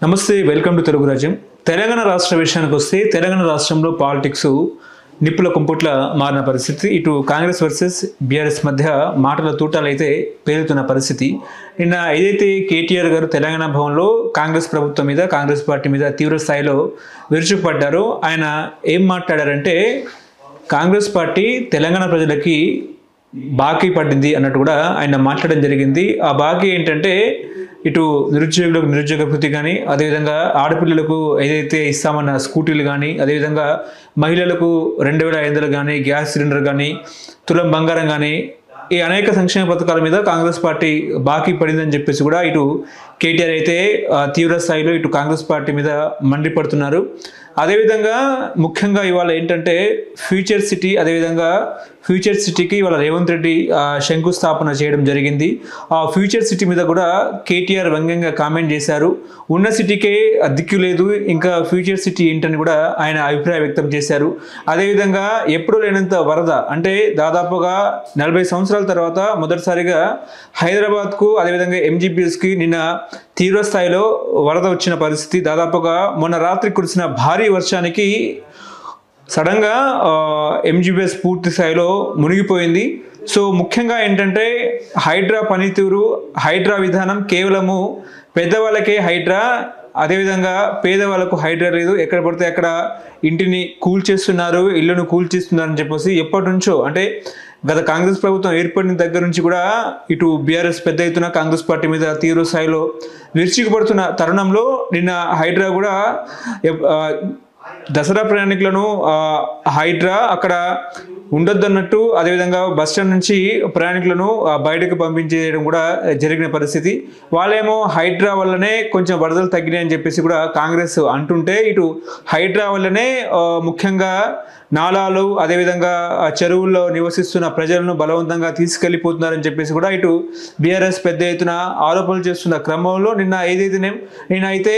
నమస్తే, welcome to Telugu రాజ్యం. తెలంగాణ రాష్ట్ర విషయానికి వస్తే తెలంగాణ రాష్ట్రంలో పాలిటిక్స్ నిప్పుల కుంపుట్ల మారిన పరిస్థితి. ఇటు కాంగ్రెస్ వర్సెస్ బీఆర్ఎస్ మధ్య మాటల తూటాలు అయితే పేరుతున్న పరిస్థితి. నిన్న ఏదైతే కేటీఆర్ గారు తెలంగాణ భవన్లో కాంగ్రెస్ ప్రభుత్వం మీద, కాంగ్రెస్ పార్టీ మీద తీవ్ర స్థాయిలో విరుచుకుపడ్డారో ఆయన ఏం మాట్లాడారంటే, కాంగ్రెస్ పార్టీ తెలంగాణ ప్రజలకి బాకీ పడింది అన్నట్టు కూడా ఆయన మాట్లాడడం జరిగింది. ఆ బాకీ ఏంటంటే, ఇటు నిరుద్యోగులకు నిరుద్యోగ భృతి కానీ, అదేవిధంగా ఆడపిల్లలకు ఏదైతే ఇస్తామన్న స్కూటీలు కానీ, అదేవిధంగా మహిళలకు 2500 కానీ, గ్యాస్ సిలిండర్ కానీ, తులం బంగారం కానీ, ఈ అనేక సంక్షేమ పథకాల మీద కాంగ్రెస్ పార్టీ బాకీ పడిందని చెప్పేసి కూడా ఇటు కేటీఆర్ అయితే తీవ్ర స్థాయిలో ఇటు కాంగ్రెస్ పార్టీ మీద మండిపడుతున్నారు. అదేవిధంగా ముఖ్యంగా ఇవాళ ఏంటంటే ఫ్యూచర్ సిటీ, అదేవిధంగా ఫ్యూచర్ సిటీకి ఇవాళ రేవంత్ రెడ్డి శంకుస్థాపన చేయడం జరిగింది. ఆ ఫ్యూచర్ సిటీ మీద కూడా కేటీఆర్ వ్యంగ్యంగా కామెంట్ చేశారు. ఉన్న సిటీకే దిక్కు లేదు, ఇంకా ఫ్యూచర్ సిటీ ఏంటని కూడా ఆయన అభిప్రాయం వ్యక్తం చేశారు. అదేవిధంగా ఎప్పుడూ లేనంత వరద, అంటే దాదాపుగా 40 సంవత్సరాల తర్వాత మొదటిసారిగా హైదరాబాద్కు, అదేవిధంగా ఎంజీబీఎస్కి నిన్న తీవ్ర స్థాయిలో వరద వచ్చిన పరిస్థితి. దాదాపుగా మొన్న రాత్రి కురిసిన భారీ వర్షానికి సడన్గా ఎంజీబీఎస్ పూర్తి స్థాయిలో మునిగిపోయింది. సో ముఖ్యంగా ఏంటంటే హైడ్రా పనితీరు, హైడ్రా విధానం కేవలము పెద్దవాళ్ళకే హైడ్రా, అదేవిధంగా పేదవాళ్ళకు హైడ్రా లేదు. ఎక్కడ పడితే అక్కడ ఇంటిని కూల్చేస్తున్నారు, ఇళ్లను కూల్చేస్తున్నారు అని చెప్పేసి ఎప్పటి నుంచో, అంటే గత కాంగ్రెస్ ప్రభుత్వం ఏర్పడిన దగ్గర నుంచి కూడా ఇటు బీఆర్ఎస్ పెద్ద ఎత్తున కాంగ్రెస్ పార్టీ మీద తీవ్ర స్థాయిలో విరుచుకుపడుతున్న తరుణంలో నిన్న హైడ్రా కూడా దసరా ప్రయాణికులను హైడ్రా అక్కడ ఉండొద్దన్నట్టు, అదేవిధంగా బస్టాండ్ నుంచి ప్రయాణికులను బయటకు పంపించేయడం కూడా జరిగిన పరిస్థితి. వాళ్ళేమో హైడ్రా వల్లనే కొంచెం వరదలు తగ్గినాయి అని చెప్పేసి కూడా కాంగ్రెస్ అంటుంటే, ఇటు హైడ్రా వల్లనే ముఖ్యంగా నాలాలు, అదేవిధంగా చెరువుల్లో నివసిస్తున్న ప్రజలను బలవంతంగా తీసుకెళ్లిపోతున్నారని చెప్పేసి కూడా ఇటు బీఆర్ఎస్ పెద్ద ఎత్తున ఆరోపణలు చేస్తున్న క్రమంలో నిన్న అయితే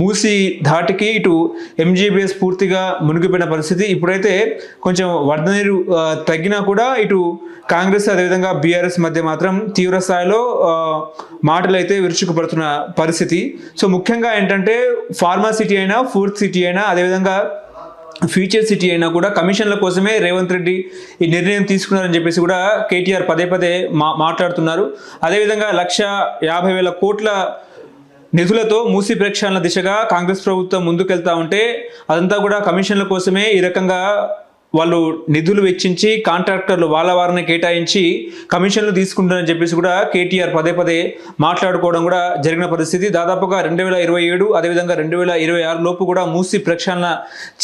మూసి ధాటికి ఇటు ఎంజీబీఎస్ పూర్తిగా మునిగిపోయిన పరిస్థితి. ఇప్పుడైతే కొంచెం వరద నీరు తగ్గినా కూడా ఇటు కాంగ్రెస్ అదేవిధంగా బీఆర్ఎస్ మధ్య మాత్రం తీవ్ర స్థాయిలో మాటలు అయితే విరుచుకుపడుతున్న పరిస్థితి. సో ముఖ్యంగా ఏంటంటే ఫార్మా సిటీ అయినా, ఫుడ్ సిటీ అయినా, అదేవిధంగా ఫ్యూచర్ సిటీ అయినా కూడా కమిషన్ల కోసమే రేవంత్ రెడ్డి ఈ నిర్ణయం తీసుకున్నారని చెప్పేసి కూడా కేటీఆర్ పదే మాట్లాడుతున్నారు. అదేవిధంగా 1,50,000 కోట్ల నిధులతో మూసి ప్రక్షాళన దిశగా కాంగ్రెస్ ప్రభుత్వం ముందుకెళ్తా ఉంటే అదంతా కూడా కమిషన్ల కోసమే, ఈ రకంగా వాళ్ళు నిధులు వెచ్చించి కాంట్రాక్టర్లు వాళ్ళ వారిని కేటాయించి కమిషన్లు తీసుకుంటారని చెప్పేసి కూడా కేటీఆర్ పదే మాట్లాడుకోవడం కూడా జరిగిన పరిస్థితి. దాదాపుగా 2027 అదేవిధంగా 2026 లోపు కూడా మూసి ప్రక్షాళన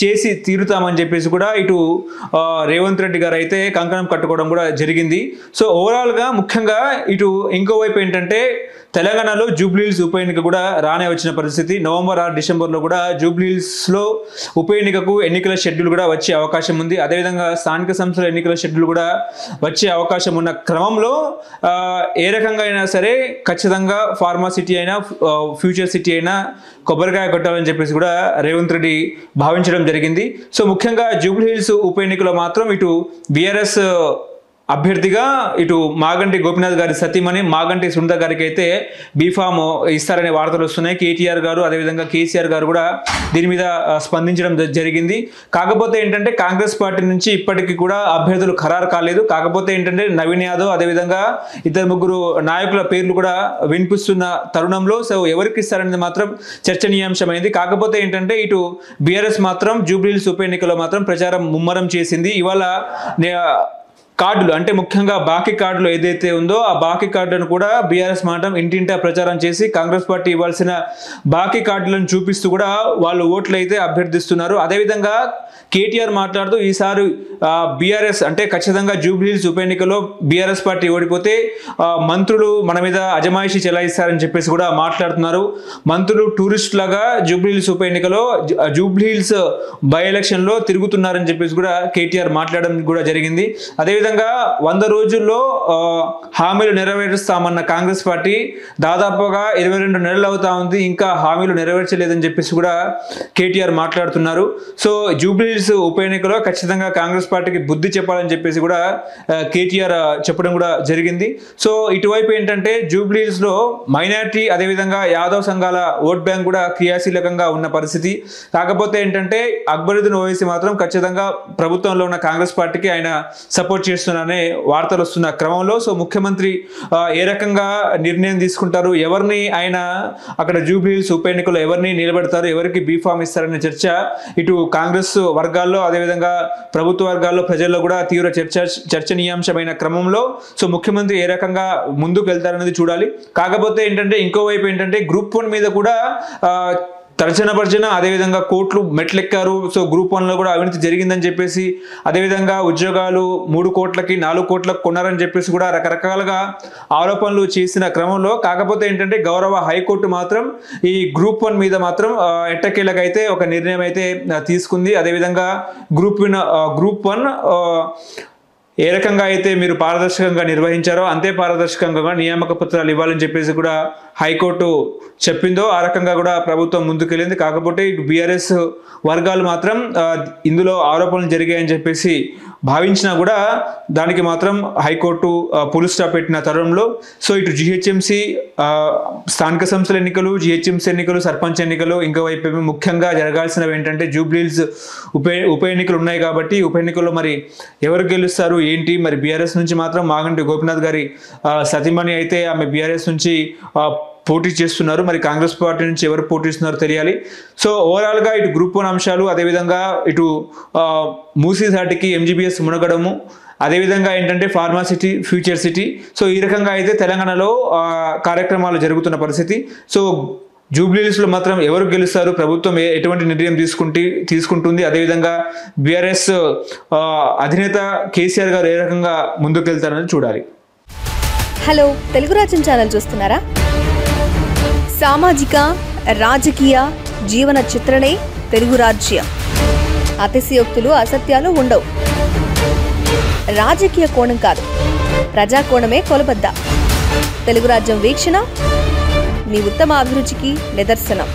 చేసి తీరుతామని చెప్పేసి కూడా ఇటు రేవంత్ రెడ్డి గారు అయితే కంకణం కట్టుకోవడం కూడా జరిగింది. సో ఓవరాల్గా ముఖ్యంగా ఇటు ఇంకోవైపు ఏంటంటే తెలంగాణలో జూబ్లీహిల్స్ ఉప ఎన్నిక కూడా రానే వచ్చిన పరిస్థితి. నవంబర్ ఆర్ డిసెంబర్లో కూడా జూబ్లీహిల్స్లో ఉప ఎన్నికకు ఎన్నికల షెడ్యూల్ కూడా వచ్చే అవకాశం ఉంది. అదేవిధంగా స్థానిక సంస్థల ఎన్నికల షెడ్యూల్ కూడా వచ్చే అవకాశం ఉన్న క్రమంలో ఏ రకంగా అయినా సరే ఖచ్చితంగా ఫార్మా సిటీ అయినా, ఫ్యూచర్ సిటీ అయినా కొబ్బరికాయ కొట్టాలని చెప్పేసి కూడా రేవంత్ రెడ్డి భావించడం జరిగింది. సో ముఖ్యంగా జూబ్లీహిల్స్ ఉప ఎన్నికలో మాత్రం ఇటు బీఆర్ఎస్ అభ్యర్థిగా ఇటు మాగంటి గోపీనాథ్ గారి సతీమణి మాగంటి సునీత గారికి అయితే బీఫామ్ ఇస్తారనే వార్తలు వస్తున్నాయి. కేటీఆర్ గారు అదేవిధంగా కేసీఆర్ గారు కూడా దీని మీద స్పందించడం జరిగింది. కాకపోతే ఏంటంటే కాంగ్రెస్ పార్టీ నుంచి ఇప్పటికీ కూడా అభ్యర్థులు ఖరారు కాలేదు. కాకపోతే ఏంటంటే నవీన్ యాదవ్ అదేవిధంగా 2-3 నాయకుల పేర్లు కూడా వినిపిస్తున్న తరుణంలో సో ఎవరికి ఇస్తారనేది మాత్రం చర్చనీయాంశమైంది. కాకపోతే ఏంటంటే ఇటు బీఆర్ఎస్ మాత్రం జూబ్లీహిల్స్ ఉప ఎన్నికలో మాత్రం ప్రచారం ముమ్మరం చేసింది. ఇవాళ కార్డులు, అంటే ముఖ్యంగా బాకీ కార్డులు ఏదైతే ఉందో ఆ బాకీ కార్డులను కూడా బీఆర్ఎస్ మాత్రం ఇంటింటా ప్రచారం చేసి కాంగ్రెస్ పార్టీ ఇవ్వాల్సిన బాకీ కార్డులను చూపిస్తూ కూడా వాళ్ళు ఓట్లు అయితే అభ్యర్థిస్తున్నారు. అదేవిధంగా కేటీఆర్ మాట్లాడుతూ ఈసారి బీఆర్ఎస్ అంటే ఖచ్చితంగా జూబ్లీహిల్స్ ఉప ఎన్నికలో బీఆర్ఎస్ పార్టీ ఓడిపోతే మంత్రులు మన మీద అజమాయిషీ చెలాయిస్తారని చెప్పేసి కూడా మాట్లాడుతున్నారు. మంత్రులు టూరిస్ట్ లాగా జూబ్లీహిల్స్ ఉప ఎన్నికలో జూబ్లీహిల్స్ బై ఎలక్షన్లో తిరుగుతున్నారని చెప్పేసి కూడా కేటీఆర్ మాట్లాడడం కూడా జరిగింది. అదేవిధంగా అదేవిధంగా 100 రోజుల్లో హామీలు నెరవేరుస్తామన్న కాంగ్రెస్ పార్టీ దాదాపుగా 22 నెలలు అవుతా ఉంది, ఇంకా హామీలు నెరవేర్చలేదని చెప్పేసి కూడా కేటీఆర్ మాట్లాడుతున్నారు. సో జూబ్లీహిల్స్ ఉప ఎన్నికలో ఖచ్చితంగా కాంగ్రెస్ పార్టీకి బుద్ధి చెప్పాలని చెప్పేసి కూడా కేటీఆర్ చెప్పడం కూడా జరిగింది. సో ఇటువైపు ఏంటంటే జూబ్లీహిల్స్ లో మైనారిటీ అదేవిధంగా యాదవ్ సంఘాల ఓట్ బ్యాంక్ కూడా క్రియాశీలకంగా ఉన్న పరిస్థితి. కాకపోతే ఏంటంటే అక్బరుద్దీన్ ఓవైసీ మాత్రం ఖచ్చితంగా ప్రభుత్వంలో ఉన్న కాంగ్రెస్ పార్టీకి ఆయన సపోర్ట్ చేస్తున్నారనే వార్తలు వస్తున్న క్రమంలో సో ముఖ్యమంత్రి ఏ రకంగా నిర్ణయం తీసుకుంటారు, ఎవరిని ఆయన అక్కడ జూబ్లీహిల్స్ ఉప ఎన్నికల్లో ఎవరిని నిలబెడతారు, ఎవరికి బీఫామ్ ఇస్తారనే చర్చ ఇటు కాంగ్రెస్ వర్గాల్లో అదేవిధంగా ప్రభుత్వ వర్గాల్లో ప్రజల్లో కూడా తీవ్ర చర్చనీయాంశమైన క్రమంలో సో ముఖ్యమంత్రి ఏ రకంగా ముందుకు వెళ్తారనేది చూడాలి. కాకపోతే ఏంటంటే ఇంకోవైపు ఏంటంటే గ్రూప్ 1 మీద కూడా తర్జన అదేవిధంగా కోర్టులు మెట్లెక్కారు. సో గ్రూప్ 1లో కూడా అవినీతి జరిగిందని చెప్పేసి అదేవిధంగా ఉద్యోగాలు 3 కోట్లకి 4 కోట్లకు కొన్నారని చెప్పేసి కూడా రకరకాలుగా ఆరోపణలు చేసిన క్రమంలో కాకపోతే ఏంటంటే గౌరవ హైకోర్టు మాత్రం ఈ గ్రూప్ 1 మీద మాత్రం ఎట్టకేలకైతే ఒక నిర్ణయం అయితే తీసుకుంది. అదేవిధంగా గ్రూప్ 1 ఏ రకంగా అయితే మీరు పారదర్శకంగా నిర్వహించారో అంతే పారదర్శకంగా నియామక పత్రాలు ఇవ్వాలని చెప్పేసి కూడా హైకోర్టు చెప్పిందో ఆ రకంగా కూడా ప్రభుత్వం ముందుకెళ్ళింది. కాకపోతే ఇటు బీఆర్ఎస్ వర్గాలు మాత్రం ఇందులో ఆరోపణలు జరిగాయని చెప్పేసి భావించినా కూడా దానికి మాత్రం హైకోర్టు పుల్ స్టాప్ పెట్టిన తరుణంలో సో ఇటు జిహెచ్ఎంసీ స్థానిక సంస్థల ఎన్నికలు, జిహెచ్ఎంసీ ఎన్నికలు, సర్పంచ్ ఎన్నికలు, ఇంకోవైపు ముఖ్యంగా జరగాల్సినవి ఏంటంటే జూబ్లీహిల్స్ ఉప ఎన్నికలు ఉన్నాయి కాబట్టి ఉప ఎన్నికల్లో మరి ఎవరు గెలుస్తారు ఏంటి, మరి బీఆర్ఎస్ నుంచి మాత్రం మాగంటి గోపీనాథ్ గారి సతీమణి అయితే ఆమె బీఆర్ఎస్ నుంచి పోటీ చేస్తున్నారు, మరి కాంగ్రెస్ పార్టీ నుంచి ఎవరు పోటీ చేస్తున్నారో తెలియాలి. సో ఓవరాల్గా ఇటు గ్రూప్ 1 అంశాలు అదేవిధంగా ఇటు మూసీ ధాటికి ఎంజీబీఎస్ మునగడము అదేవిధంగా ఏంటంటే pharma city, future city so ఈ రకంగా అయితే తెలంగాణలో కార్యక్రమాలు జరుగుతున్న పరిస్థితి. సో జూబ్లీహిల్స్లో మాత్రం ఎవరు గెలుస్తారు, ప్రభుత్వం ఎటువంటి నిర్ణయం తీసుకుంటుంది, అదేవిధంగా బీఆర్ఎస్ అధినేత కేసీఆర్ గారు ఏ రకంగా ముందుకెళ్తారని చూడాలి. హలో, తెలుగు రాజ్యం ఛానల్ చూస్తున్నారా? సామాజిక రాజకీయ జీవన చిత్రణే తెలుగు రాజ్యం. అతిశయోక్తులు అసత్యాలు ఉండవు. రాజకీయ కోణం కాదు, ప్రజా కోణమే కొలబద్ద. తెలుగు రాజ్యం వీక్షణ మీ ఉత్తమ అభిరుచికి నిదర్శనం.